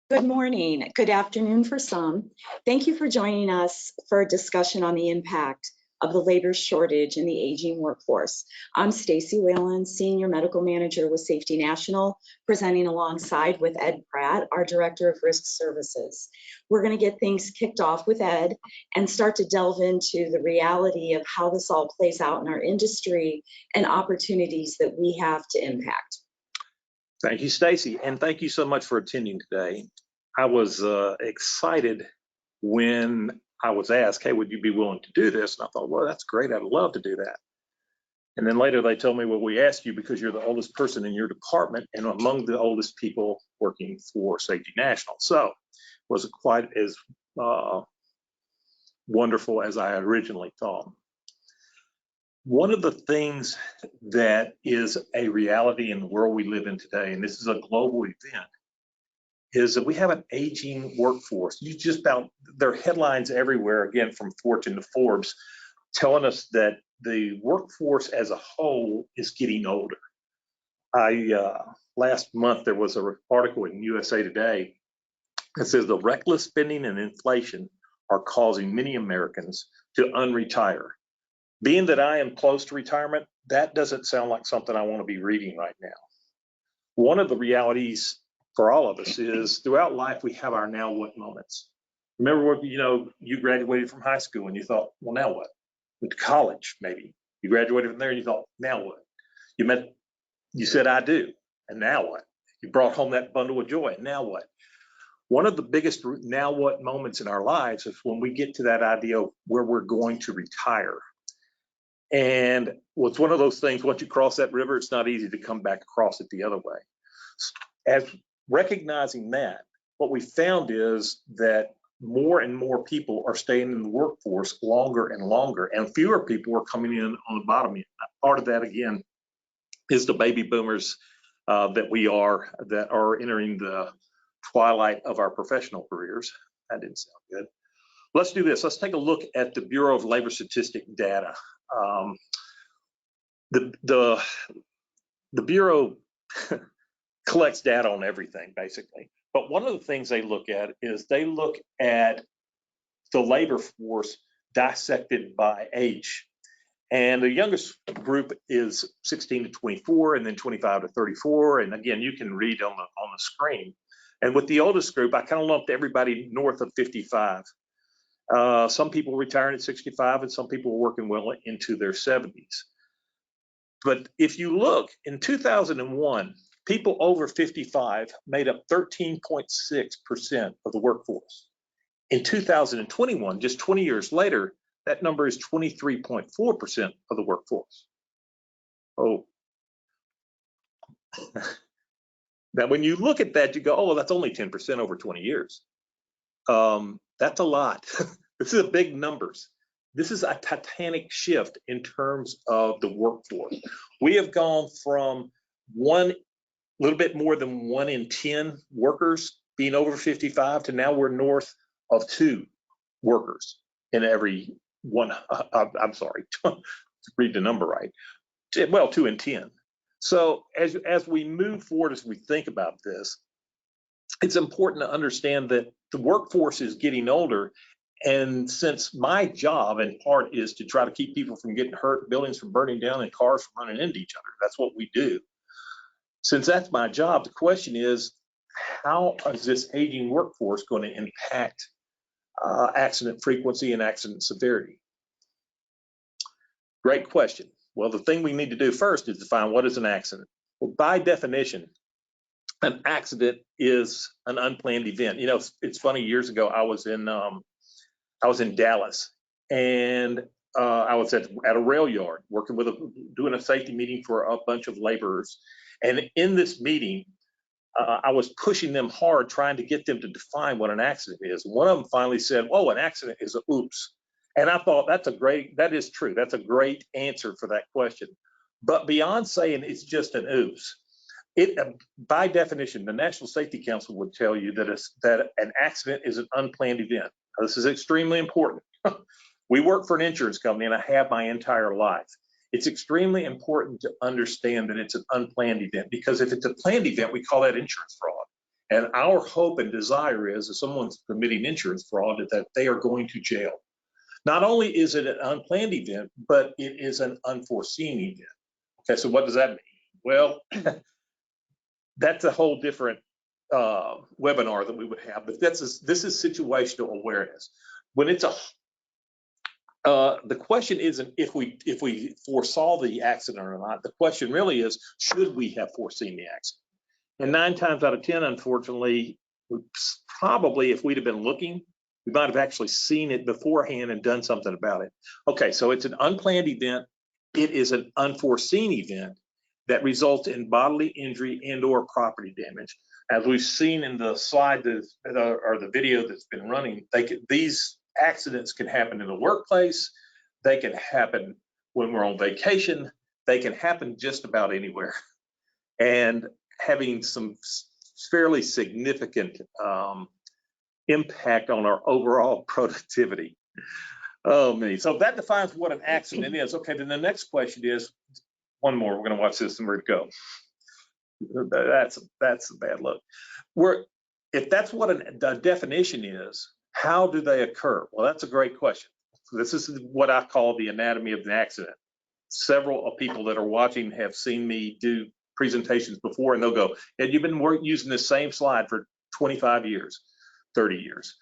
Good morning, good afternoon for some. Thank you for joining us for a discussion on the impact of the labor shortage in the aging workforce. I'm Stacy Whalen, Senior Medical Manager with Safety National, presenting alongside with Ed Pratt, our Director of Risk Services. We're going to get things kicked off with Ed and start to delve into the reality of how this all plays out in our industry and opportunities that we have to impact. Thank you, Stacy, and thank you so much for attending today. I was excited when I was asked, hey, would you be willing to do this? And I thought, well, that's great. I'd love to do that. And then later they told me, well, we asked you because you're the oldest person in your department and among the oldest people working for Safety National. So it wasn't quite as wonderful as I originally thought. One of the things that is a reality in the world we live in today, and this is a global event, is that we have an aging workforce. There are headlines everywhere, again, from Fortune to Forbes, telling us that the workforce as a whole is getting older. Last month, there was an article in USA Today that says the reckless spending and inflation are causing many Americans to unretire. Being that I am close to retirement, that doesn't sound like something I want to be reading right now. One of the realities for all of us is throughout life, we have our now what moments. Remember what, you graduated from high school and you thought, well, now what? Went to college, maybe. You graduated from there and you thought, now what? You said, I do. And now what? You brought home that bundle of joy. And now what? One of the biggest now what moments in our lives is when we get to that idea of where we're going to retire. And it's one of those things, once you cross that river, it's not easy to come back across it the other way. As recognizing that, what we found is that more and more people are staying in the workforce longer and longer, and fewer people are coming in on the bottom end. Part of that, again, is the baby boomers that are entering the twilight of our professional careers. That didn't sound good. Let's do this. Let's take a look at the Bureau of Labor Statistic data. The Bureau collects data on everything, basically. But one of the things they look at is they look at the labor force dissected by age. And the youngest group is 16 to 24, and then 25 to 34. And again, you can read on the screen. And with the oldest group, I kind of lumped everybody north of 55. Some people retiring at 65, and some people are working well into their 70s. But if you look, in 2001, people over 55 made up 13.6% of the workforce. In 2021, just 20 years later, that number is 23.4% of the workforce. Oh. Now, when you look at that, you go, oh, well, that's only 10% over 20 years. That's a lot. This is big numbers. This is a titanic shift in terms of the workforce. We have gone from a little bit more than 1 in 10 workers being over 55 to now we're north of 2 workers in every one. I'm sorry, to read the number right. Well, 2 in 10. So as we move forward, as we think about this, it's important to understand that the workforce is getting older. And since my job in part is to try to keep people from getting hurt, buildings from burning down, and cars from running into each other, that's what we do. Since that's my job, the question is, how is this aging workforce going to impact accident frequency and accident severity? Great question. Well, the thing we need to do first is define what is an accident. Well, by definition, an accident is an unplanned event. It's funny, years ago, I was in Dallas, and I was at a rail yard working doing a safety meeting for a bunch of laborers. And in this meeting, I was pushing them hard, trying to get them to define what an accident is. One of them finally said, oh, an accident is a oops. And I thought that is true. That's a great answer for that question. But beyond saying it's just an oops, by definition, the National Safety Council would tell you that an accident is an unplanned event. Now, this is extremely important. We work for an insurance company, and I have my entire life. It's extremely important to understand that it's an unplanned event, because if it's a planned event, we call that insurance fraud. And our hope and desire is if someone's committing insurance fraud, that they are going to jail. Not only is it an unplanned event, but it is an unforeseen event. Okay, so what does that mean? Well, that's a whole different webinar that we would have, but this is situational awareness. When it's the question isn't if we foresaw the accident or not. The question really is, should we have foreseen the accident? And 9 times out of 10, unfortunately, probably if we'd have been looking, we might have actually seen it beforehand and done something about it. Okay, so it's an unplanned event. It is an unforeseen event that results in bodily injury and or property damage. As we've seen in the slide or the video that's been running, these accidents can happen in the workplace. They can happen when we're on vacation. They can happen just about anywhere. And having some fairly significant impact on our overall productivity. Oh, me. So that defines what an accident is. Okay, then the next question is, one more, we're going to watch this and we're going to go. That's a bad look. If that's what a definition is, how do they occur? Well, that's a great question. This is what I call the anatomy of an accident. Several of people that are watching have seen me do presentations before, and they'll go, and you've been using this same slide for 25 years, 30 years,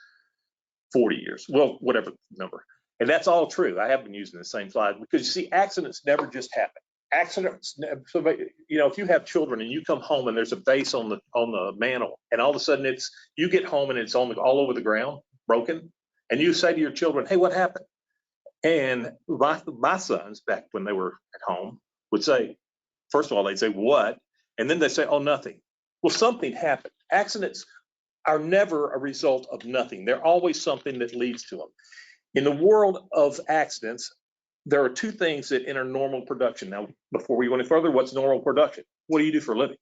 40 years, well, whatever number. And that's all true. I have been using the same slide because you see, accidents never just happen. Accidents, you know, if you have children and you come home and there's a vase on the mantle, and all of a sudden you get home and it's all over the ground, broken, and you say to your children, hey, what happened? And my sons, back when they were at home, would say, first of all, they'd say, what? And then they say, oh, nothing. Well, something happened. Accidents are never a result of nothing. They're always something that leads to them. In the world of accidents, there are 2 things that enter normal production. Now, before we go any further, what's normal production? What do you do for a living?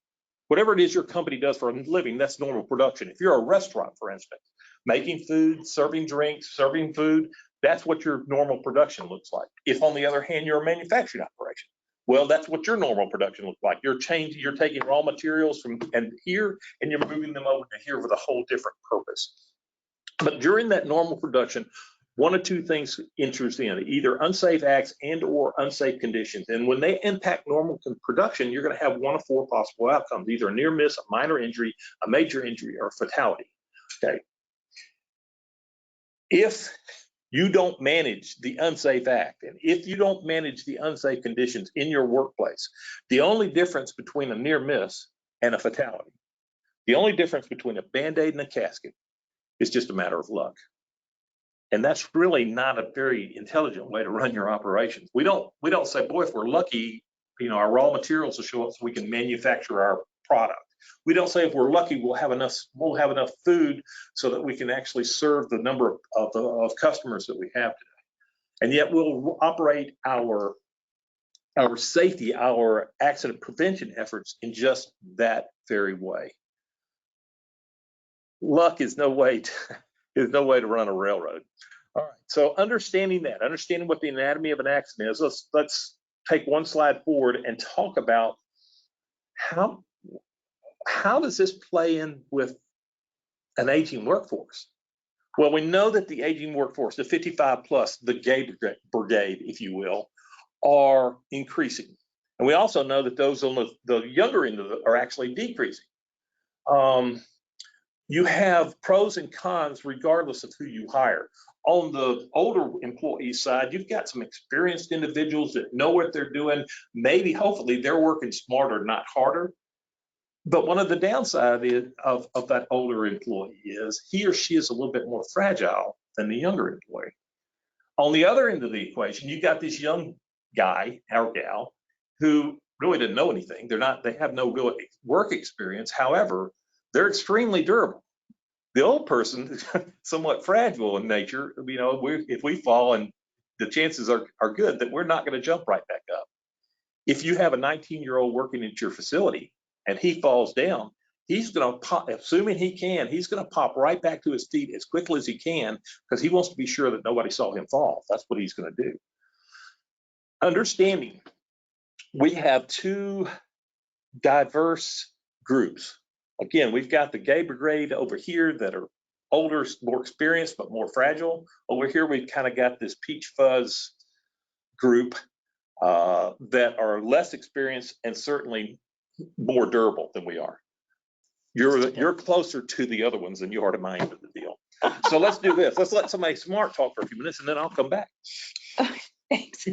Whatever it is your company does for a living, that's normal production. If you're a restaurant, for instance, making food, serving drinks, serving food, that's what your normal production looks like. If, on the other hand, you're a manufacturing operation, well, that's what your normal production looks like. You're taking raw materials from here and you're moving them over to here with a whole different purpose. But during that normal production, 1 or 2 things enters in, either unsafe acts and or unsafe conditions. And when they impact normal production, you're going to have 1 of 4 possible outcomes, either a near miss, a minor injury, a major injury, or fatality. Okay. If you don't manage the unsafe act, and if you don't manage the unsafe conditions in your workplace, the only difference between a near miss and a fatality, the only difference between a Band-Aid and a casket is just a matter of luck. And that's really not a very intelligent way to run your operations. We don't say, boy, if we're lucky, you know, our raw materials will show up so we can manufacture our product. We don't say if we're lucky we'll have enough food so that we can actually serve the number of customers that we have today. And yet we'll operate our safety, our accident prevention efforts in just that very way. Luck is no way to run a railroad. All right, so understanding what the anatomy of an accident is, let's take 1 slide forward and talk about how does this play in with an aging workforce? Well, we know that the aging workforce, the 55 plus, the gay brigade, if you will, are increasing. And we also know that those on the younger end of it are actually decreasing. You have pros and cons regardless of who you hire. On the older employee side, you've got some experienced individuals that know what they're doing. Maybe, hopefully, they're working smarter, not harder. But one of the downside of that older employee is he or she is a little bit more fragile than the younger employee. On the other end of the equation, you got this young guy or gal who really didn't know anything. They have no real work experience. However, they're extremely durable. The old person is somewhat fragile in nature. You know, if we fall, and the chances are good that we're not going to jump right back up. If you have a 19-year-old working at your facility and he falls down, he's going to pop, assuming he can, he's going to pop right back to his feet as quickly as he can because he wants to be sure that nobody saw him fall. That's what he's going to do. Understanding, we have 2 diverse groups Again, we've got the gay brigade over here that are older, more experienced, but more fragile. Over here, we've kind of got this peach fuzz group that are less experienced and certainly more durable than we are. You're closer to the other ones than you are to my end of the deal. So let's do this. Let's let somebody smart talk for a few minutes, and then I'll come back. Thanks.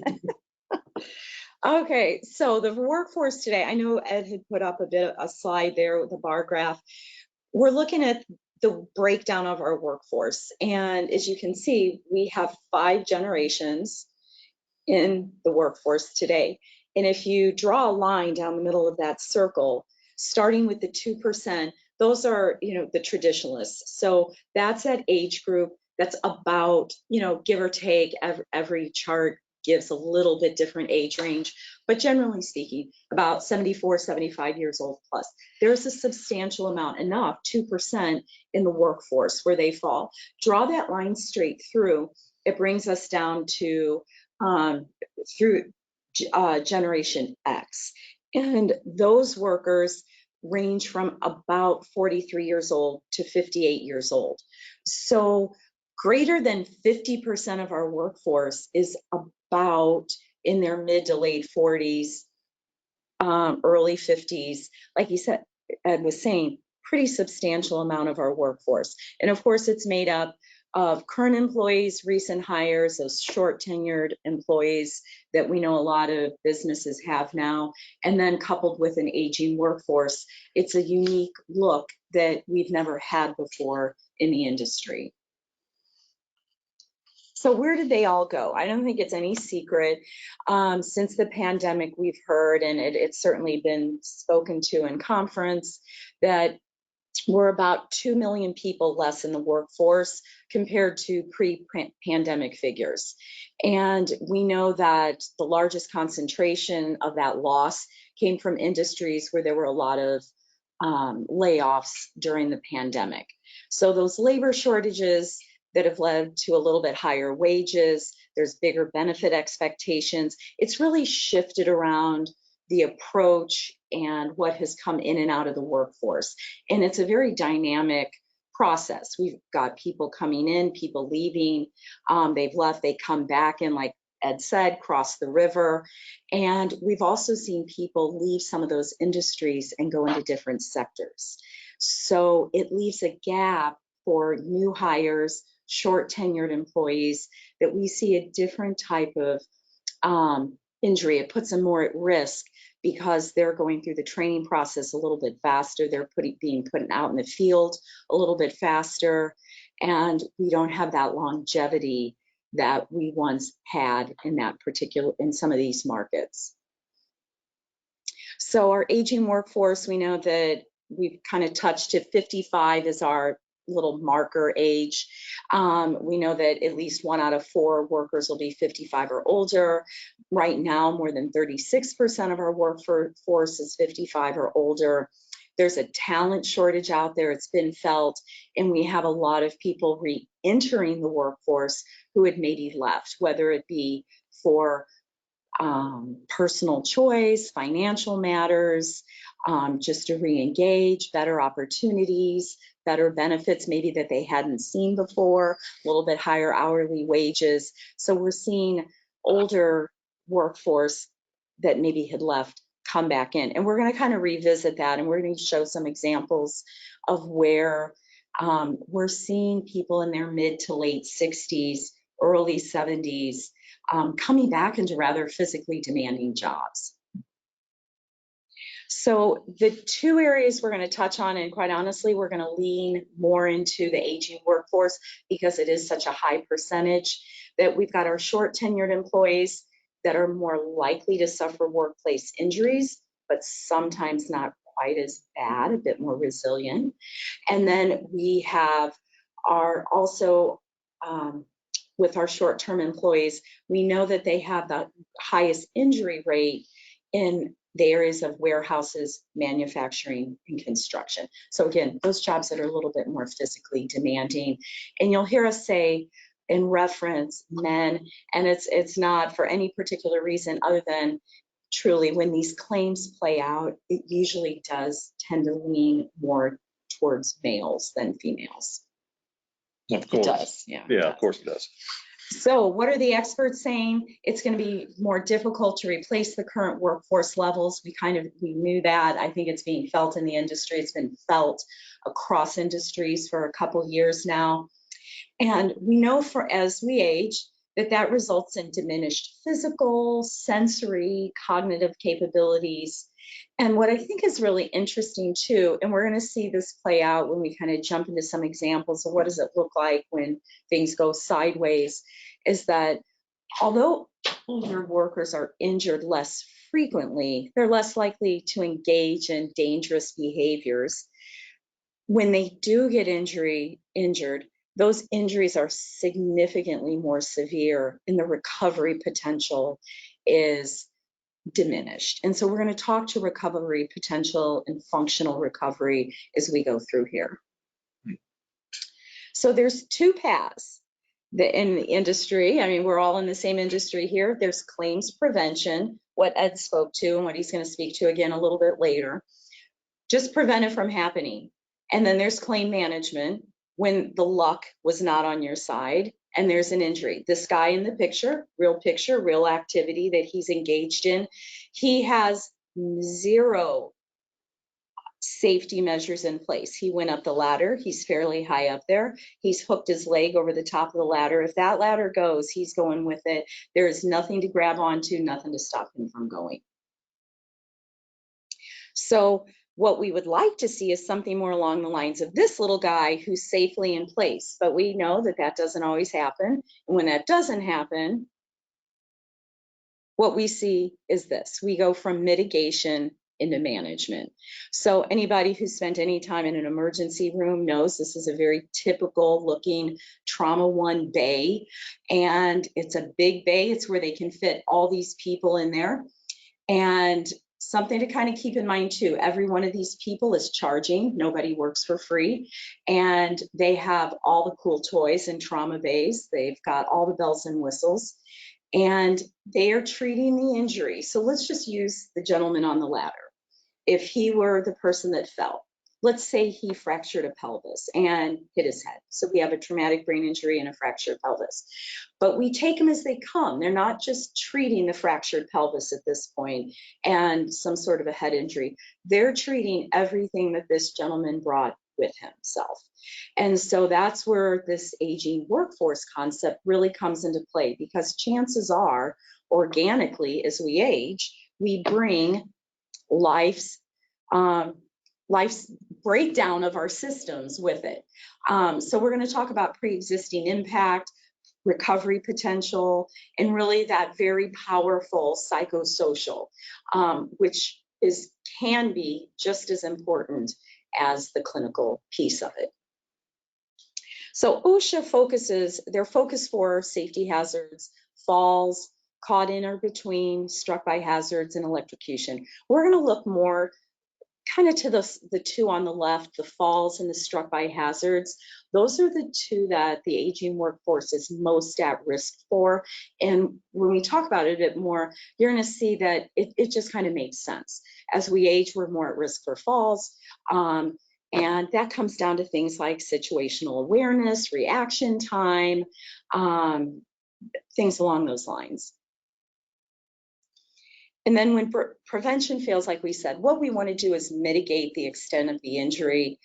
Okay, so the workforce today, I know Ed had put up a slide there with a bar graph. We're looking at the breakdown of our workforce. And as you can see, we have 5 generations in the workforce today. And if you draw a line down the middle of that circle, starting with the 2%, those are, the traditionalists. So that's that age group that's about, give or take, every chart gives a little bit different age range, but generally speaking, about 74, 75 years old plus. There's a substantial amount, enough, 2% in the workforce where they fall. Draw that line straight through. It brings us down to through Generation X. And those workers range from about 43 years old to 58 years old. So greater than 50% of our workforce is about in their mid to late 40s, early 50s. Like you said, Ed was saying, pretty substantial amount of our workforce. And of course, it's made up of current employees, recent hires, those short tenured employees that we know a lot of businesses have now, and then coupled with an aging workforce. It's a unique look that we've never had before in the industry. So where did they all go? I don't think it's any secret. Since the pandemic, we've heard, and it's certainly been spoken to in conference, that we're about 2 million people less in the workforce compared to pre-pandemic figures. And we know that the largest concentration of that loss came from industries where there were a lot of layoffs during the pandemic. So those labor shortages that have led to a little bit higher wages, there's bigger benefit expectations. It's really shifted around the approach and what has come in and out of the workforce. And it's a very dynamic process. We've got people coming in, people leaving, they've left, they come back in, like Ed said, cross the river. And we've also seen people leave some of those industries and go into different sectors. So it leaves a gap for new hires, short tenured employees, that we see a different type of injury. It puts them more at risk because they're going through the training process a little bit faster. They're being put out in the field a little bit faster. And we don't have that longevity that we once had in some of these markets. So our aging workforce, we know that we've kind of touched it. 55 is our little marker age. We know that at least 1 out of 4 workers will be 55 or older. Right now, more than 36% of our workforce is 55 or older. There's a talent shortage out there. It's been felt, and we have a lot of people re-entering the workforce who had maybe left, whether it be for personal choice, financial matters, just to re-engage, better opportunities, better benefits maybe that they hadn't seen before, a little bit higher hourly wages. So we're seeing older workforce that maybe had left come back in. And we're going to kind of revisit that, and we're going to show some examples of where we're seeing people in their mid to late 60s, early 70s, coming back into rather physically demanding jobs. So the 2 areas we're going to touch on, and quite honestly, we're going to lean more into the aging workforce because it is such a high percentage, that we've got our short tenured employees that are more likely to suffer workplace injuries, but sometimes not quite as bad, a bit more resilient. And then we have also with our short-term employees, we know that they have the highest injury rate in the areas of warehouses, manufacturing, and construction. So again, those jobs that are a little bit more physically demanding. And you'll hear us say in reference men, and it's not for any particular reason other than truly, when these claims play out, it usually does tend to lean more towards males than females. Of It course. does, yeah. Yeah, of course it does. So what are the experts saying? It's going to be more difficult to replace the current workforce levels. We knew that. I think it's being felt in the industry. It's been felt across industries for a couple years now. And we know as we age, that results in diminished physical, sensory, cognitive capabilities. And what I think is really interesting too, and we're going to see this play out when we kind of jump into some examples of what does it look like when things go sideways, is that although older workers are injured less frequently, they're less likely to engage in dangerous behaviors. When they do get injured, those injuries are significantly more severe and the recovery potential is diminished. And so we're going to talk to recovery potential and functional recovery as we go through here. So there's two paths in the industry. I mean, we're all in the same industry here. There's claims prevention, what Ed spoke to and what he's going to speak to again a little bit later. Just prevent it from happening. And then there's claim management when the luck was not on your side and there's an injury. This guy in the picture, real activity that he's engaged in, he has zero safety measures in place. He went up the ladder. He's fairly high up there. He's hooked his leg over the top of the ladder. If that ladder goes, he's going with it. There is nothing to grab onto, nothing to stop him from going. So what we would like to see is something more along the lines of this little guy who's safely in place. But we know that doesn't always happen. And when that doesn't happen, what we see is this. We go from mitigation into management. So anybody who spent any time in an emergency room knows this is a very typical looking trauma 1 bay. And it's a big bay. It's where they can fit all these people in there. And something to kind of keep in mind too, every one of these people is charging. Nobody works for free. And they have all the cool toys in trauma bays. They've got all the bells and whistles. And they are treating the injury. So let's just use the gentleman on the ladder. If he were the person that fell, let's say he fractured a pelvis and hit his head. So we have a traumatic brain injury and a fractured pelvis. But we take them as they come. They're not just treating the fractured pelvis at this point and some sort of a head injury. They're treating everything that this gentleman brought with himself. And so that's where this aging workforce concept really comes into play, because chances are, organically, as we age, we bring life's breakdown of our systems with it. So we're going to talk about pre-existing impact, recovery potential, and really that very powerful psychosocial, which can be just as important as the clinical piece of it. So OSHA their focus for safety hazards, falls, caught in or between, struck by hazards, and electrocution. We're going to look more kind of to the two on the left, the falls and the struck by hazards. Those are the two that the aging workforce is most at risk for. And when we talk about it a bit more, you're going to see that it just kind of makes sense. As we age, we're more at risk for falls. And that comes down to things like situational awareness, reaction time, things along those lines. And then when prevention fails, like we said, what we want to do is mitigate the extent of the injury.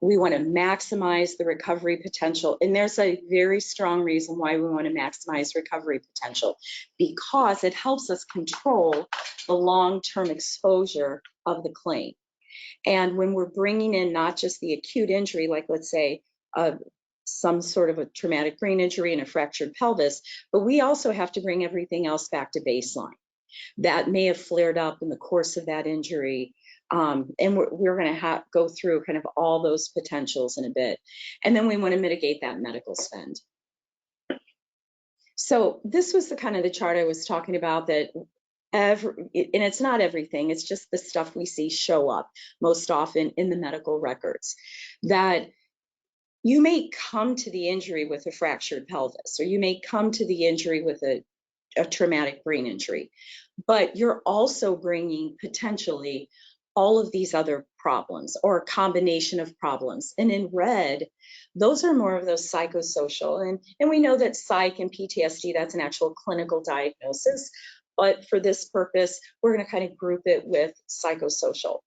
We want to maximize the recovery potential. And there's a very strong reason why we want to maximize recovery potential, because it helps us control the long-term exposure of the claim. And when we're bringing in not just the acute injury, like let's say some sort of a traumatic brain injury and a fractured pelvis, but we also have to bring everything else back to baseline that may have flared up in the course of that injury. And we're going to go through kind of all those potentials in a bit. And then we want to mitigate that medical spend. So this was the kind of the chart I was talking about, that and it's not everything, it's just the stuff we see show up most often in the medical records. That you may come to the injury with a fractured pelvis, or you may come to the injury with a a traumatic brain injury. But you're also bringing potentially all of these other problems or a combination of problems. And in red, those are more of those psychosocial. And we know that psych and PTSD, that's an actual clinical diagnosis. But for this purpose, we're going to kind of group it with psychosocial.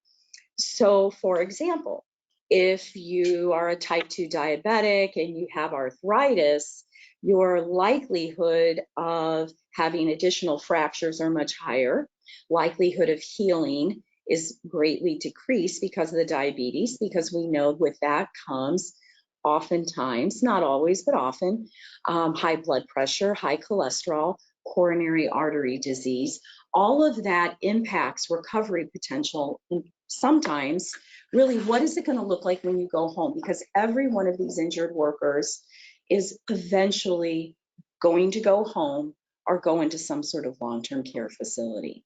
So, for example, if you are a type 2 diabetic and you have arthritis, your likelihood of having additional fractures are much higher. Likelihood of healing is greatly decreased because of the diabetes, because we know with that comes oftentimes, not always, but often, high blood pressure, high cholesterol, coronary artery disease. All of that impacts recovery potential. And sometimes, really, what is it going to look like when you go home? Because every one of these injured workers is eventually going to go home or go into some sort of long-term care facility.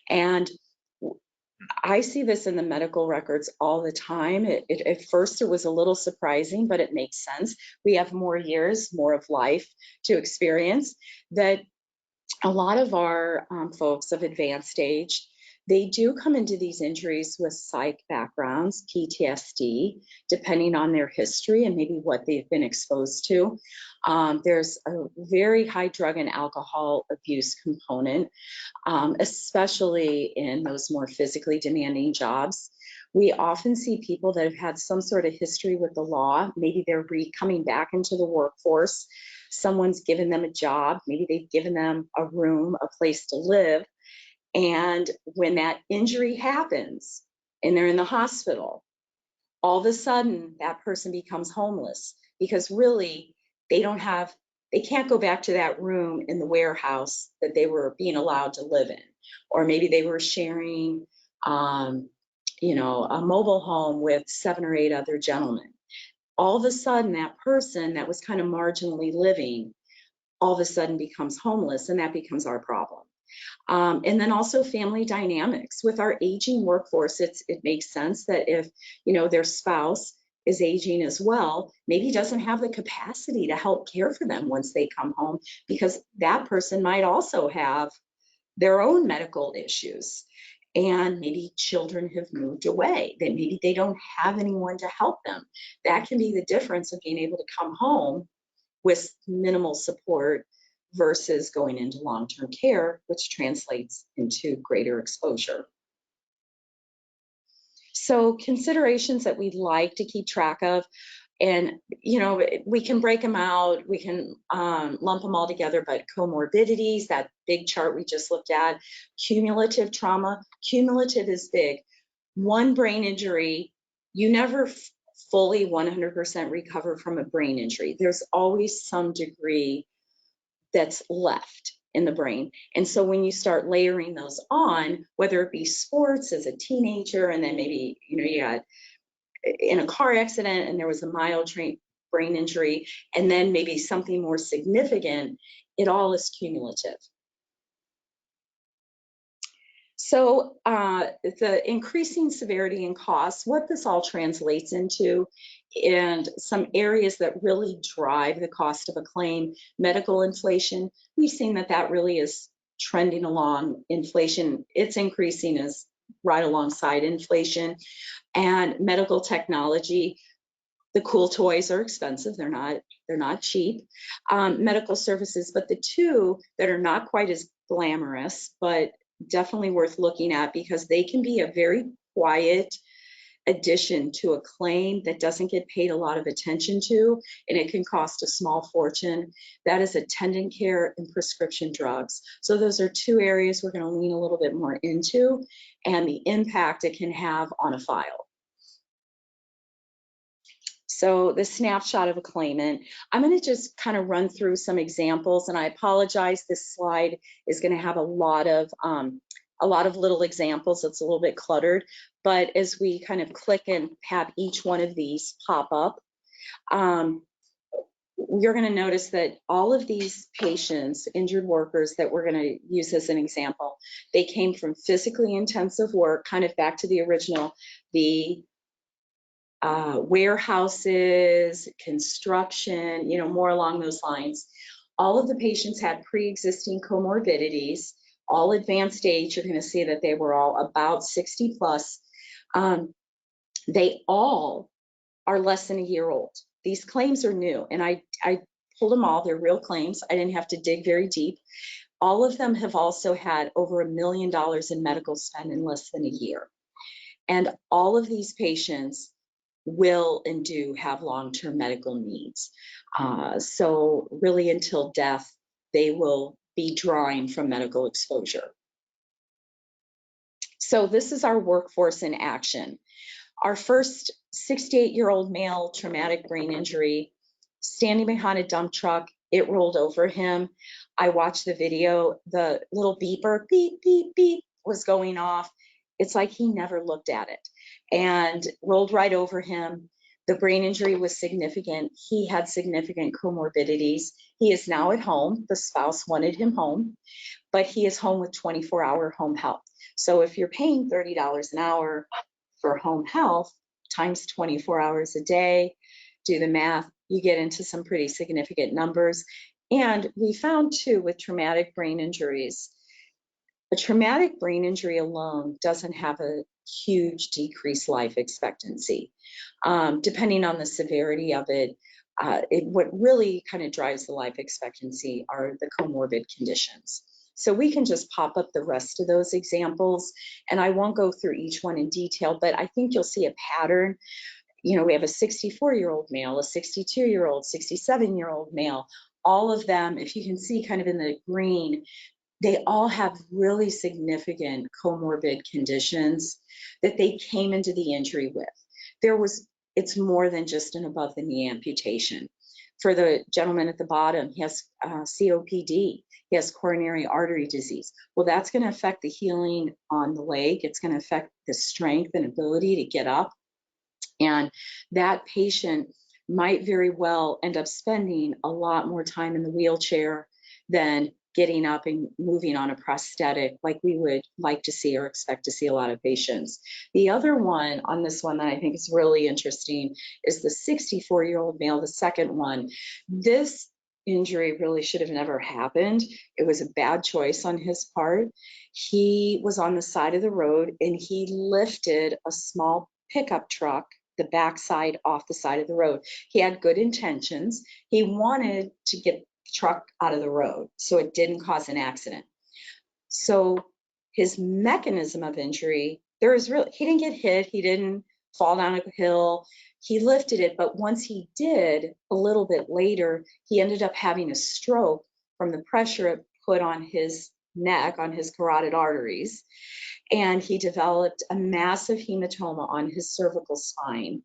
And I see this in the medical records all the time. At first, it was a little surprising, but it makes sense. We have more years, more of life to experience, that a lot of our folks of advanced age, they do come into these injuries with psych backgrounds, PTSD, depending on their history and maybe what they've been exposed to. There's a very high drug and alcohol abuse component, especially in those more physically demanding jobs. We often see people that have had some sort of history with the law. Maybe they're coming back into the workforce. Someone's given them a job. Maybe they've given them a room, a place to live. And when that injury happens and they're in the hospital, all of a sudden that person becomes homeless because really they can't go back to that room in the warehouse that they were being allowed to live in. Or maybe they were sharing, a mobile home with 7 or 8 other gentlemen. All of a sudden, that person that was kind of marginally living, all of a sudden becomes homeless, and that becomes our problem. And then also family dynamics. With our aging workforce, it makes sense that if, their spouse is aging as well, maybe doesn't have the capacity to help care for them once they come home, because that person might also have their own medical issues. And maybe children have moved away, that maybe they don't have anyone to help them. That can be the difference of being able to come home with minimal support versus going into long-term care, which translates into greater exposure. So considerations that we'd like to keep track of, and we can break them out, we can lump them all together, but comorbidities, that big chart we just looked at, cumulative trauma. Cumulative is big. One brain injury, you never fully 100% recover from a brain injury. There's always some degree that's left in the brain. And so when you start layering those on, whether it be sports as a teenager, and then maybe, you got in a car accident and there was a mild brain injury, and then maybe something more significant, it all is cumulative. So the increasing severity and cost, what this all translates into, and some areas that really drive the cost of a claim: medical inflation. We've seen that really is trending along. Inflation, it's increasing as right alongside inflation. And medical technology, the cool toys are expensive. They're not cheap. Medical services, but the two that are not quite as glamorous, but definitely worth looking at, because they can be a very quiet addition to a claim that doesn't get paid a lot of attention to, and it can cost a small fortune. That is attendant care and prescription drugs. So those are two areas we're going to lean a little bit more into, and the impact it can have on a file. So the snapshot of a claimant, I'm going to just kind of run through some examples, and I apologize, this slide is going to have a lot of little examples. It's a little bit cluttered, but as we kind of click and have each one of these pop up, you're going to notice that all of these patients, injured workers that we're going to use as an example, they came from physically intensive work, kind of back to the original, the warehouses, construction, more along those lines. All of the patients had pre-existing comorbidities, all advanced age. You're going to see that they were all about 60 plus. They all are less than a year old. These claims are new, and I pulled them all. They're real claims. I didn't have to dig very deep. All of them have also had over $1 million in medical spend in less than a year. And all of these patients will and do have long-term medical needs. So really until death, they will be drawing from medical exposure. So this is our workforce in action. Our first 68-year-old male, traumatic brain injury, standing behind a dump truck, it rolled over him. I watched the video, the little beeper, beep, beep, beep, was going off. It's like he never looked at it and rolled right over him. The brain injury was significant. He had significant comorbidities. He is now at home. The spouse wanted him home, but he is home with 24-hour home health. So if you're paying $30 an hour for home health times 24 hours a day, do the math, you get into some pretty significant numbers. And we found too with traumatic brain injuries, a traumatic brain injury alone doesn't have a huge decreased life expectancy. Depending on the severity of it, what really kind of drives the life expectancy are the comorbid conditions. So we can just pop up the rest of those examples, and I won't go through each one in detail, but I think you'll see a pattern. You know, we have a 64-year-old male, a 62-year-old, 67-year-old male, all of them, if you can see kind of in the green, they all have really significant comorbid conditions that they came into the injury with. It's more than just an above the knee amputation. For the gentleman at the bottom, he has COPD, he has coronary artery disease. Well, that's going to affect the healing on the leg. It's going to affect the strength and ability to get up. And that patient might very well end up spending a lot more time in the wheelchair than getting up and moving on a prosthetic like we would like to see or expect to see a lot of patients. The other one on this one that I think is really interesting is the 64-year-old male, the second one. This injury really should have never happened. It was a bad choice on his part. He was on the side of the road and he lifted a small pickup truck, the backside off the side of the road. He had good intentions. He wanted to get truck out of the road so it didn't cause an accident. So his mechanism of injury, he didn't get hit, he didn't fall down a hill, he lifted it, but once he did, a little bit later, he ended up having a stroke from the pressure it put on his neck, on his carotid arteries, and he developed a massive hematoma on his cervical spine.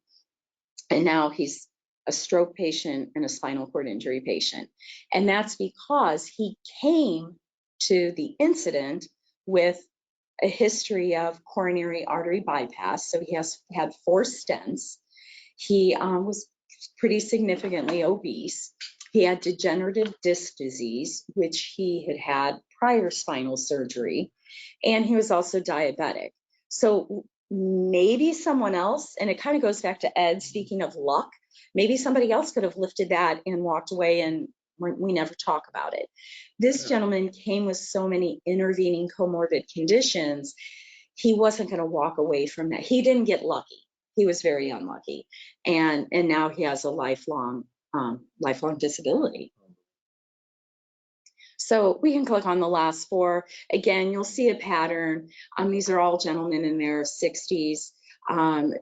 And now he's a stroke patient and a spinal cord injury patient. And that's because he came to the incident with a history of coronary artery bypass. So he had 4 stents. He was pretty significantly obese. He had degenerative disc disease, which he had had prior spinal surgery. And he was also diabetic. So maybe someone else, and it kind of goes back to Ed, speaking of luck, maybe somebody else could have lifted that and walked away and we never talk about it. This gentleman came with so many intervening comorbid conditions, he wasn't going to walk away from that. He didn't get lucky. He was very unlucky. And now he has a lifelong disability. So we can click on the last 4. Again, you'll see a pattern. These are all gentlemen in their 60s.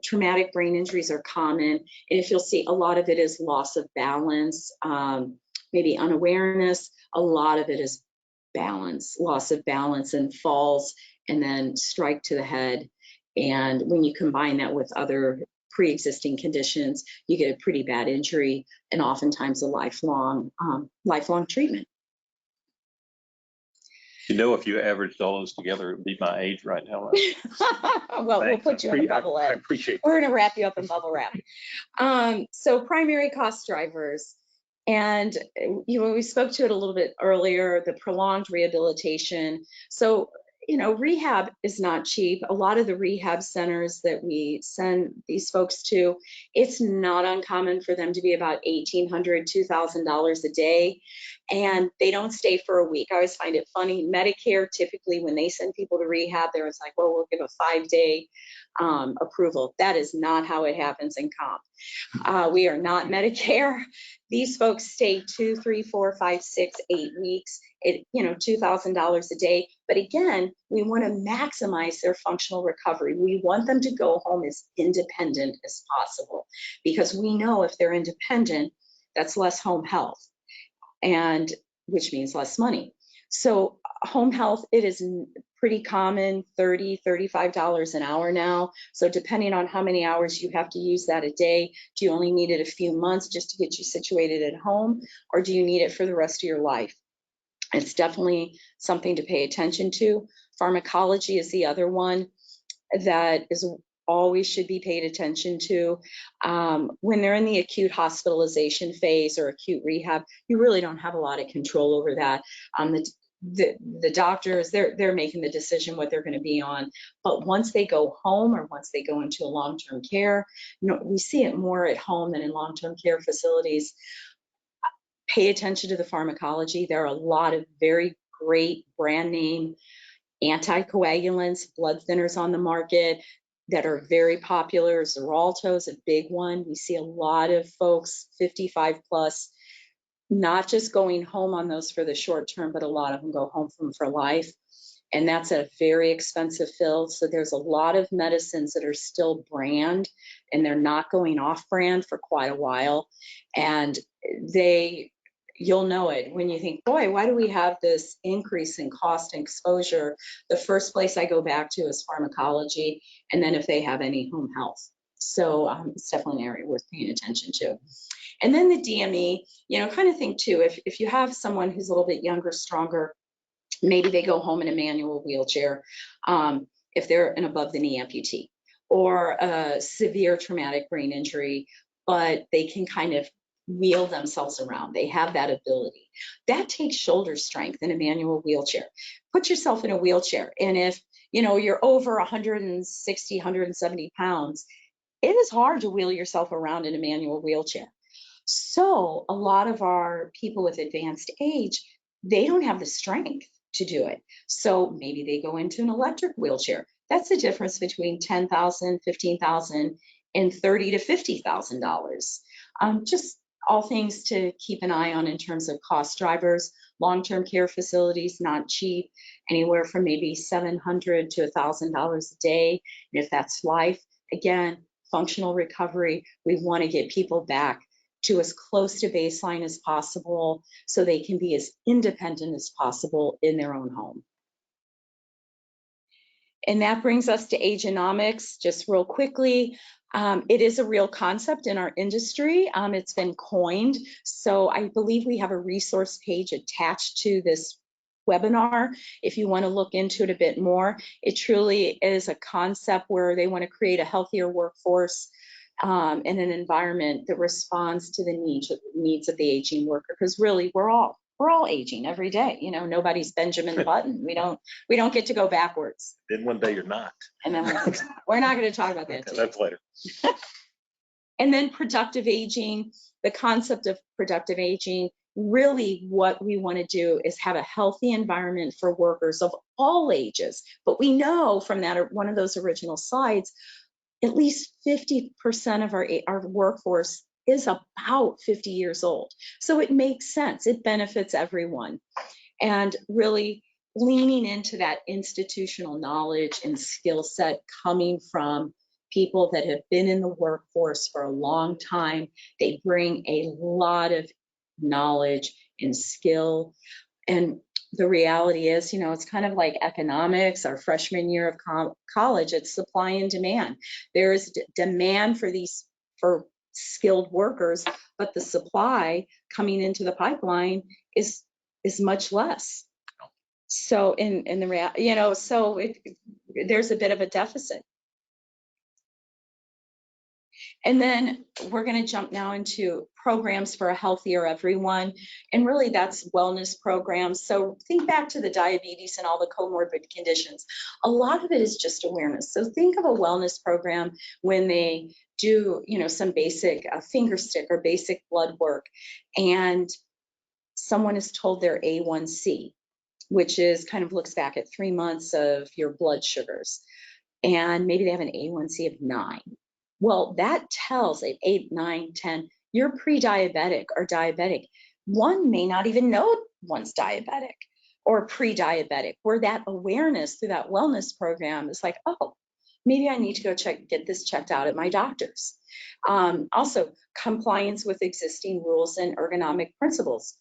Traumatic brain injuries are common. And if you'll see, a lot of it is loss of balance, maybe unawareness. A lot of it is balance, loss of balance and falls, and then strike to the head. And when you combine that with other pre-existing conditions, you get a pretty bad injury and oftentimes a lifelong treatment. You know, if you averaged all those together, it would be my age right now. Right? Well, Thanks. We'll put you in a bubble. I appreciate that. We're going to wrap you up in bubble wrap. So primary cost drivers. And we spoke to it a little bit earlier, the prolonged rehabilitation. So, rehab is not cheap. A lot of the rehab centers that we send these folks to, it's not uncommon for them to be about $1,800, $2,000 a day. and they don't stay for a week. I always find it funny. Medicare, typically when they send people to rehab, they're like, well, we'll give a 5-day approval. That is not how it happens in comp. We are not Medicare. These folks stay 2, 3, 4, 5, 6, 8 weeks. $2,000 a day. But again, we want to maximize their functional recovery. We want them to go home as independent as possible, because we know if they're independent, that's less home health, and which means less money. So home health, it is pretty common, $30, $35 an hour now. So depending on how many hours you have to use that a day, do you only need it a few months just to get you situated at home, or do you need it for the rest of your life? It's definitely something to pay attention to. Pharmacology is the other one that is always should be paid attention to. When they're in the acute hospitalization phase or acute rehab, you really don't have a lot of control over that. The doctors, they're making the decision what they're going to be on. But once they go home, or once they go into a long-term care, we see it more at home than in long-term care facilities. Pay attention to the pharmacology. There are a lot of very great brand name anticoagulants, blood thinners on the market that are very popular. Xarelto is a big one. We see a lot of folks 55 plus not just going home on those for the short term, but a lot of them go home from for life. And that's a very expensive fill. So there's a lot of medicines that are still brand, and they're not going off brand for quite a while. And you'll know it when you think, boy, why do we have this increase in cost and exposure? The first place I go back to is pharmacology, and then if they have any home health. So it's definitely an area worth paying attention to. And then the DME, kind of think too, if you have someone who's a little bit younger, stronger, maybe they go home in a manual wheelchair, if they're an above the knee amputee, or a severe traumatic brain injury, but they can kind of wheel themselves around. They have that ability. That takes shoulder strength in a manual wheelchair. Put yourself in a wheelchair, and if you're over 160, 170 pounds, it is hard to wheel yourself around in a manual wheelchair. So a lot of our people with advanced age, they don't have the strength to do it. So maybe they go into an electric wheelchair. That's the difference between $10,000, $15,000, and $30,000 to $50,000. Just all things to keep an eye on in terms of cost drivers. Long-term care facilities, not cheap, anywhere from maybe $700 to $1,000 a day. And if that's life, again, functional recovery, we want to get people back to as close to baseline as possible so they can be as independent as possible in their own home. And that brings us to ageonomics, just real quickly. It is a real concept in our industry. It's been coined. So I believe we have a resource page attached to this webinar if you want to look into it a bit more. It truly is a concept where they want to create a healthier workforce in an environment that responds to the needs of the aging worker, because really we're all aging every day. Nobody's Benjamin Button. We don't get to go backwards. Then one day you're not. And then we're not going to talk about that. Okay, that's later. And then productive aging, the concept of productive aging, really what we want to do is have a healthy environment for workers of all ages. But we know from that, one of those original slides, at least 50% of our workforce is about 50 years old. So it makes sense. It benefits everyone. And really leaning into that institutional knowledge and skill set coming from people that have been in the workforce for a long time. They bring a lot of knowledge and skill. And the reality is, it's kind of like economics, our freshman year of college, it's supply and demand. There is demand for skilled workers, but the supply coming into the pipeline is much less. So in the reality, there's a bit of a deficit. And then we're going to jump now into programs for a healthier everyone. And really that's wellness programs. So think back to the diabetes and all the comorbid conditions. A lot of it is just awareness. So think of a wellness program when they do, some basic finger stick or basic blood work. And someone is told their A1C, which is kind of looks back at 3 months of your blood sugars, and maybe they have an A1C of 9. Well, that tells at 8, 9, 10, you're pre-diabetic or diabetic. One may not even know one's diabetic or pre-diabetic, where that awareness through that wellness program is like, oh, maybe I need to go get this checked out at my doctor's. Also, compliance with existing rules and ergonomic principles.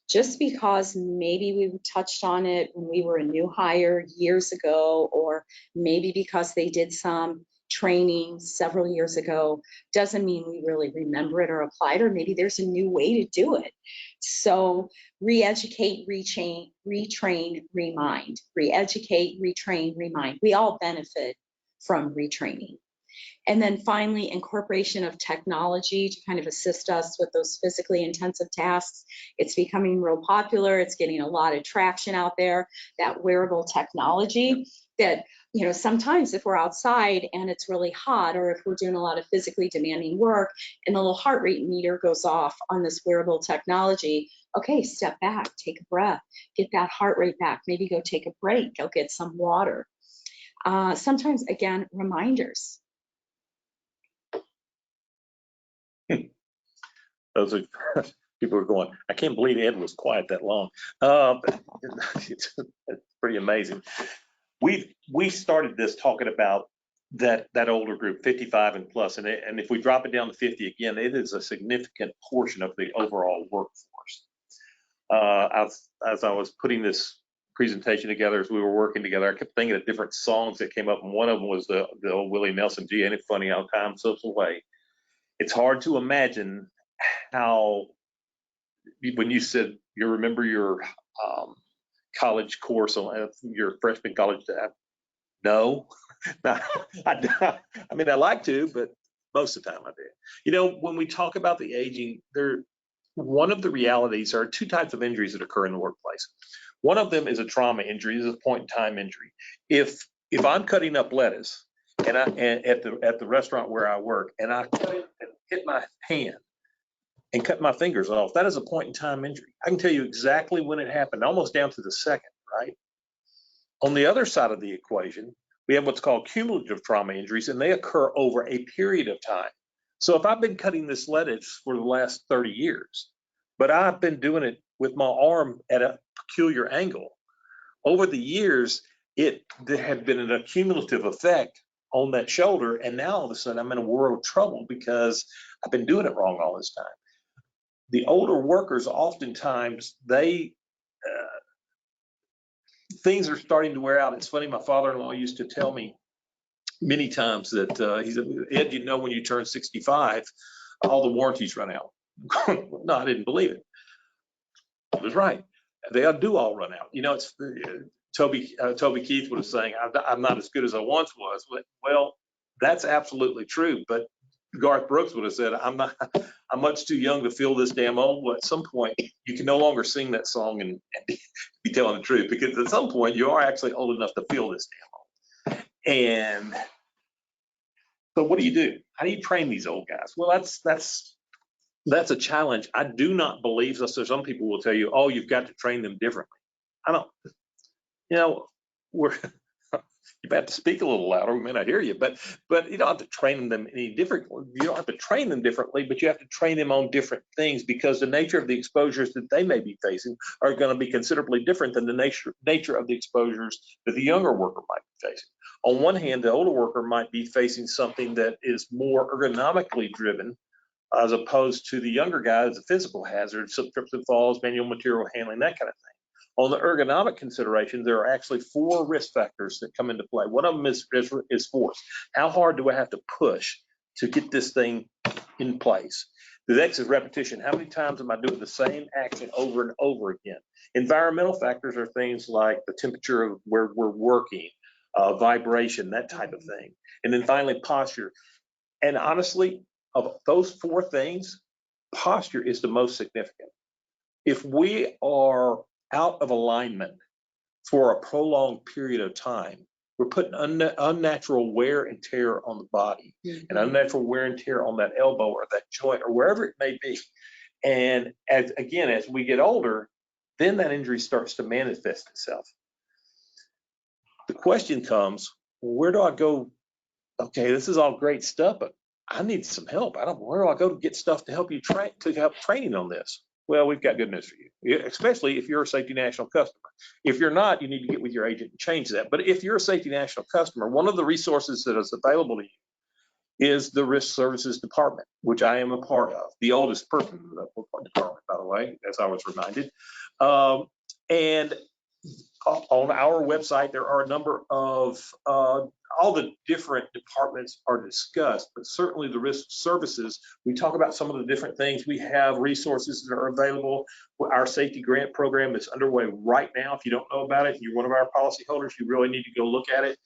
Just because maybe we touched on it when we were a new hire years ago, or maybe because they did some training several years ago, doesn't mean we really remember it or apply it, or maybe there's a new way to do it. So re-educate, retrain, remind. Re-educate, retrain, remind. We all benefit from retraining. And then finally, incorporation of technology to kind of assist us with those physically intensive tasks. It's becoming real popular. It's getting a lot of traction out there, that wearable technology that, you know, sometimes if we're outside and it's really hot, or if we're doing a lot of physically demanding work and the little heart rate meter goes off on this wearable technology, okay, step back, take a breath, get that heart rate back, maybe go take a break, go get some water. Sometimes, again, reminders. Those are people are going, I can't believe Ed was quiet that long. It's pretty amazing. We started this talking about that older group, 55 and plus, and if we drop it down to 50 again, it is a significant portion of the overall workforce. As I was putting this presentation together, as we were working together, I kept thinking of different songs that came up, and one of them was the old Willie Nelson, "Gee, ain't it funny how time slips away." It's hard to imagine how, when you said you remember your college course on your freshman college, no, I mean, I like to, but most of the time I did. You know, when we talk about the aging, one of the realities are 2 types of injuries that occur in the workplace. One of them is a trauma injury, is a point in time injury. If I'm cutting up lettuce and at the restaurant where I work, and I cut it and hit my hand and cut my fingers off, that is a point in time injury. I can tell you exactly when it happened, almost down to the second, right? On the other side of the equation, we have what's called cumulative trauma injuries, and they occur over a period of time. So if I've been cutting this lettuce for the last 30 years, but I've been doing it with my arm at a peculiar angle, over the years, there had been an accumulative effect on that shoulder, and now all of a sudden I'm in a world of trouble because I've been doing it wrong all this time. The older workers, oftentimes, things are starting to wear out. It's funny, my father-in-law used to tell me many times that he said, "Ed, you know, when you turn 65, all the warranties run out." No, I didn't believe it. He was right. They do all run out. You know, it's Toby Keith was saying, I'm not as good as I once was. Well, that's absolutely true. But Garth Brooks would have said, I'm much too young to feel this damn old. Well, at some point, you can no longer sing that song and be telling the truth, because at some point you are actually old enough to feel this damn old. And so what do you do? How do you train these old guys? Well, that's a challenge. I do not believe, so some people will tell you, oh, you've got to train them differently. I don't, you know, you have to speak a little louder. We may not hear you, but you don't have to train them any differently. You don't have to train them differently, but you have to train them on different things, because the nature of the exposures that they may be facing are going to be considerably different than the nature of the exposures that the younger worker might be facing. On one hand, the older worker might be facing something that is more ergonomically driven, as opposed to the younger guy as a physical hazard, trips and falls, manual material handling, that kind of thing. On the ergonomic considerations, there are actually 4 risk factors that come into play. One of them is force. How hard do I have to push to get this thing in place? The next is repetition. How many times am I doing the same action over and over again? Environmental factors are things like the temperature of where we're working, vibration, that type of thing. And then finally, posture. And honestly, of those 4 things, posture is the most significant. If we are out of alignment for a prolonged period of time, we're putting unnatural wear and tear on the body, and unnatural wear and tear on that elbow or that joint or wherever it may be. And as we get older, then that injury starts to manifest itself. The question comes, where do I go? Okay, this is all great stuff, but I need some help. Where do I go to get stuff to help you help training on this? Well, we've got good news for you, especially if you're a Safety National customer. If you're not, you need to get with your agent and change that. But if you're a Safety National customer, one of the resources that is available to you is the Risk Services Department, which I am a part of, the oldest person in the department, by the way, as I was reminded. And on our website, there are a number of all the different departments are discussed, but certainly the risk services, we talk about some of the different things. We have resources that are available. Our safety grant program is underway right now. If you don't know about it, you're one of our policyholders, you really need to go look at it.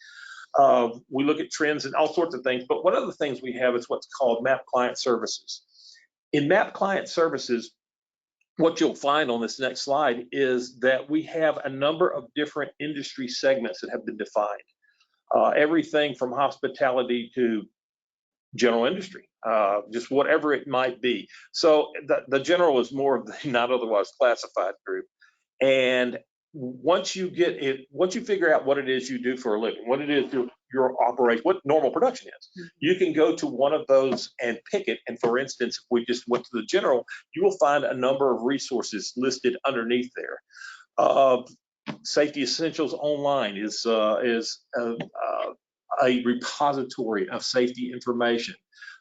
We look at trends and all sorts of things, but one of the things we have is what's called MAP Client Services. In MAP Client Services, what you'll find on this next slide is that we have a number of different industry segments that have been defined. Everything from hospitality to general industry, just whatever it might be. So the general is more of the not otherwise classified group. And once you figure out what it is you do for a living, what it is your operation, what normal production is, you can go to one of those and pick it. And for instance, if we just went to the general, you will find a number of resources listed underneath there. Safety Essentials Online is a repository of safety information.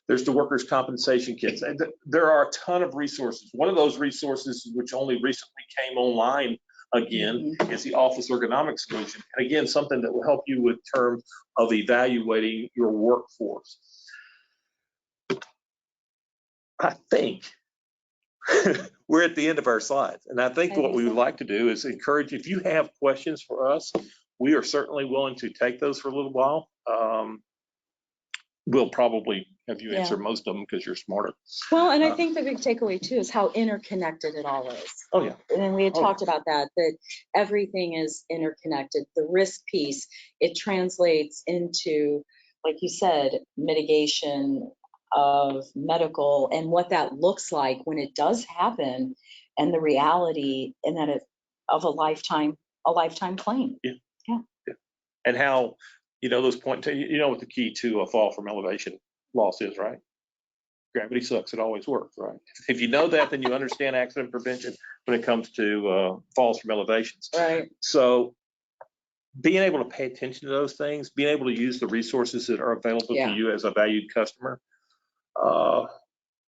There's the workers' compensation kits. And there are a ton of resources. One of those resources, which only recently came online again, is the Office Ergonomics Solution. And again, something that will help you with terms of evaluating your workforce. I think we're at the end of our slides. And I think what we would like to do is encourage, if you have questions for us, we are certainly willing to take those for a little while. We'll probably have you answer most of them because you're smarter. Well, and I think the big takeaway too is how interconnected it all is. Oh yeah. And we had talked about that everything is interconnected. The risk piece, it translates into, like you said, mitigation of medical and what that looks like when it does happen, and the reality in that of a lifetime claim. Yeah. And how, those points, what the key to a fall from elevation loss is, right? Gravity sucks, it always works, right? If you know that, then you understand accident prevention when it comes to falls from elevations. Right. So being able to pay attention to those things, being able to use the resources that are available to you as a valued customer,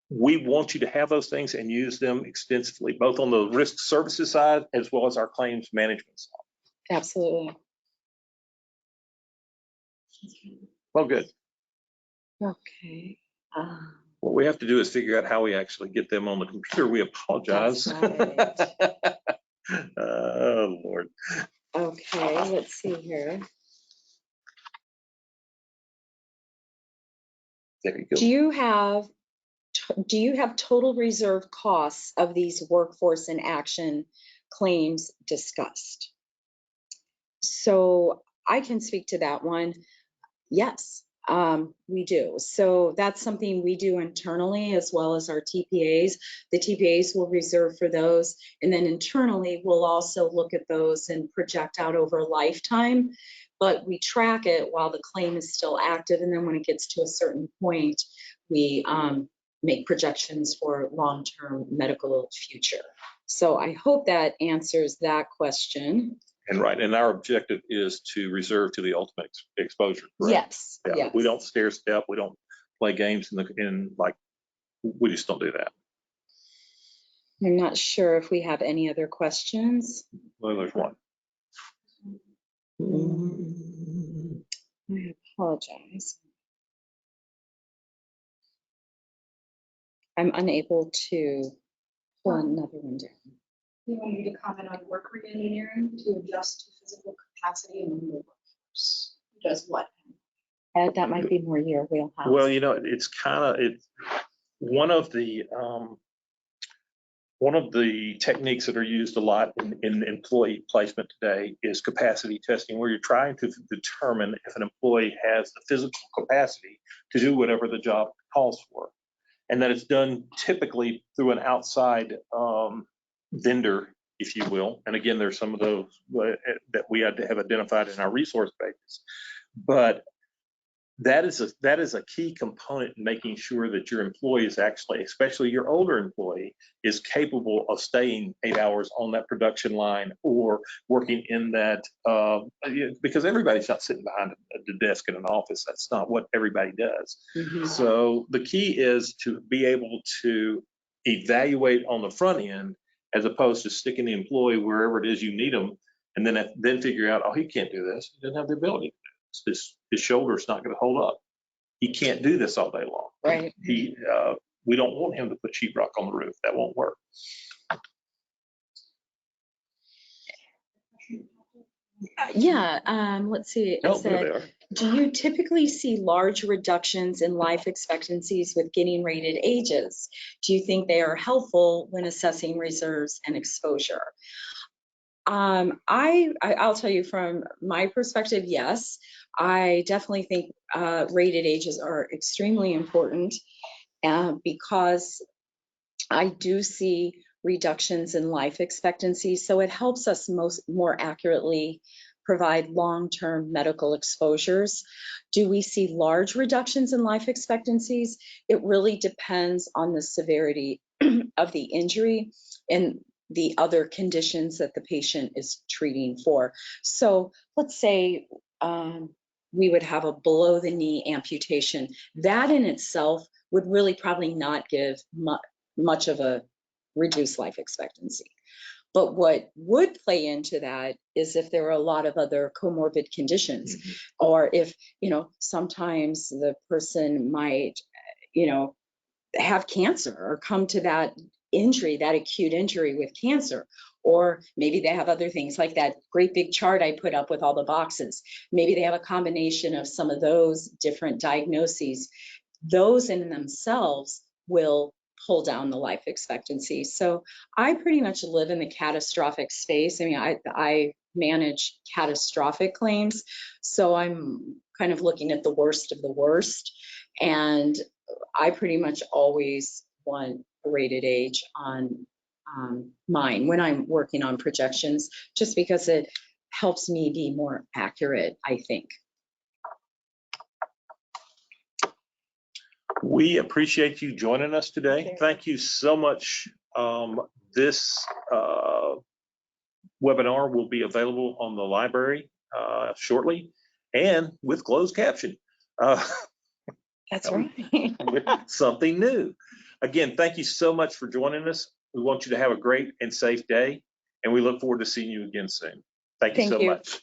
we want you to have those things and use them extensively, both on the risk services side as well as our claims management side. Absolutely. Well, good. Okay. What we have to do is figure out how we actually get them on the computer. We apologize. Right. Oh, Lord. Okay, let's see here. There you go. Do you have total reserve costs of these workforce in action claims discussed? So I can speak to that one. Yes, we do. So that's something we do internally as well as our TPAs. The TPAs will reserve for those. And then internally, we'll also look at those and project out over a lifetime. But we track it while the claim is still active. And then when it gets to a certain point, we make projections for long-term medical future. So I hope that answers that question. And right, and our objective is to reserve to the ultimate exposure. Correct? Yes. Yeah. Yes. We don't stair step. We don't play games we just don't do that. I'm not sure if we have any other questions. Well, there's one. I apologize. I'm unable to pull another one down. We want you to comment on work re-engineering to adjust to physical capacity and the workforce. Who does what? That might be more your wheelhouse. Well, it's one of the techniques that are used a lot in employee placement today is capacity testing, where you're trying to determine if an employee has the physical capacity to do whatever the job calls for. and that it's done typically through an outside vendor, if you will. And again, there's some of those that we have identified in our resource pages. But that is a key component in making sure that your employee is actually, especially your older employee, is capable of staying 8 hours on that production line or working in that, because everybody's not sitting behind the desk in an office. That's not what everybody does. Mhm. So the key is to be able to evaluate on the front end, as opposed to sticking the employee wherever it is you need them, and then figure out, oh, he can't do this. He doesn't have the ability to do this. His shoulder's not going to hold up. He can't do this all day long. Right. We don't want him to put sheetrock on the roof. That won't work. Let's see. No, It said, there they are. do you typically see large reductions in life expectancies with getting rated ages? Do you think they are helpful when assessing reserves and exposure? I'll tell you from my perspective, yes. I definitely think rated ages are extremely important because I do see reductions in life expectancy, so it helps us more accurately provide long-term medical exposures. Do we see large reductions in life expectancies? It really depends on the severity of the injury and the other conditions that the patient is treating for. So let's say we would have a below-the-knee amputation. That in itself would really probably not give much of a reduced life expectancy. But what would play into that is if there are a lot of other comorbid conditions, or if, sometimes the person might, have cancer or come to that injury, that acute injury with cancer. Or maybe they have other things like that great big chart I put up with all the boxes. Maybe they have a combination of some of those different diagnoses. Those in themselves will pull down the life expectancy. So I pretty much live in the catastrophic space. I mean, I manage catastrophic claims. So I'm kind of looking at the worst of the worst. And I pretty much always want a rated age on mine when I'm working on projections, just because it helps me be more accurate, I think. We appreciate you joining us today. Okay. Thank you so much. This webinar will be available on the library shortly and with closed caption. That's right. With something new. Again, thank you so much for joining us. We want you to have a great and safe day, and we look forward to seeing you again soon. Thank you so much.